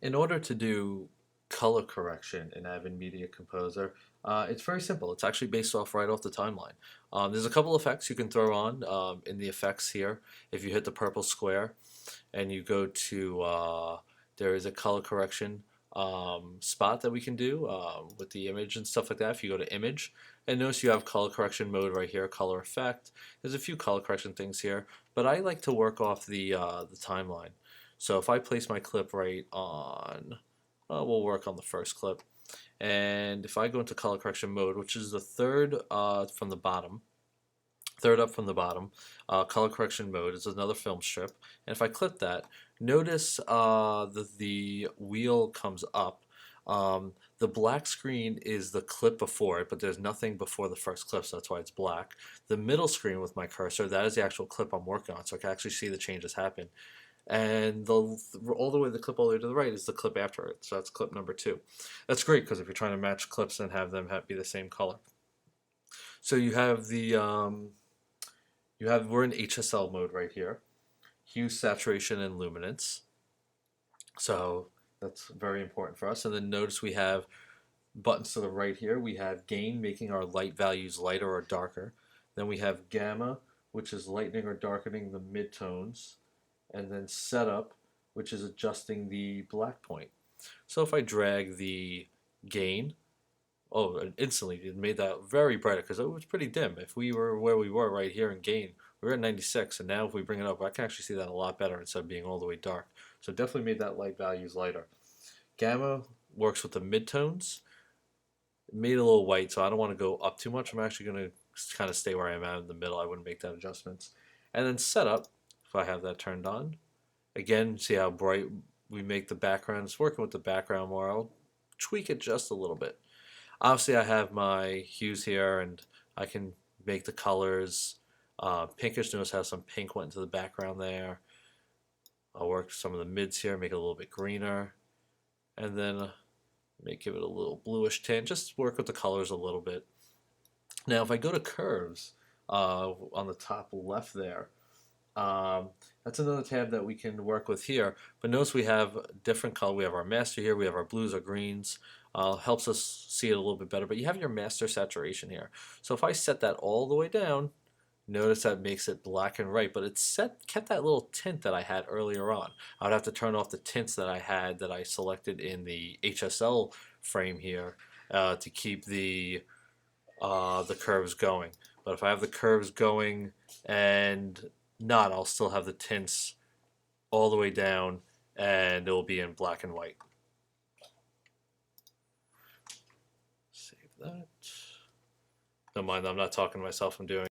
In order to do color correction in Avid Media Composer, it's very simple. It's actually based off right off the timeline. There's a couple effects you can throw on in the effects here. If you hit the purple square and you go to, there is a color correction spot that we can do with the image and stuff like that. If you go to image, and notice you have color correction mode right here, color effect. There's a few color correction things here, but I like to work off the timeline. So if I place my clip right on, we'll work on the first clip. And if I go into color correction mode, which is the third from the bottom, third up from the bottom, color correction mode is another film strip. And if I click that, notice the wheel comes up. The black screen is the clip before it, but there's nothing before the first clip, so that's why it's black. The middle screen with my cursor, that is the actual clip I'm working on, so I can actually see the changes happen. And all the way the clip all the way to the right is the clip after it. So that's clip number 2. That's great because if you're trying to match clips and have them be the same color. So you have we're in HSL mode right here. Hue, saturation, and luminance. So that's very important for us. And then notice we have buttons to the right here. We have gain, making our light values lighter or darker. Then we have gamma, which is lightening or darkening the midtones. And then setup, which is adjusting the black point. So if I drag the gain, and instantly it made that very brighter because it was pretty dim. If we were where we were right here in gain, we were at 96, and now if we bring it up, I can actually see that a lot better instead of being all the way dark. So it definitely made that light values lighter. Gamma works with the midtones. It made it a little white, so I don't want to go up too much. I'm actually going to kind of stay where I'm at in the middle. I wouldn't make that adjustments. And then setup, if I have that turned on, again, see how bright we make the background. It's working with the background more. I'll tweak it just a little bit. Obviously, I have my hues here, and I can make the colors pinkish. Notice how some pink went into the background there. I'll work some of the mids here, make it a little bit greener, and then give it a little bluish tint. Just work with the colors a little bit. Now, if I go to curves on the top left there, that's another tab that we can work with here. But notice we have different color. We have our master here. We have our blues or greens. Helps us see it a little bit better. But you have your master saturation here. So if I set that all the way down, notice that makes it black and white. But it kept that little tint that I had earlier on. I would have to turn off the tints that I had that I selected in the HSL frame here to keep the curves going. But if I have the curves going and not, I'll still have the tints all the way down and it will be in black and white. Save that. Don't mind, I'm not talking to myself, I'm doing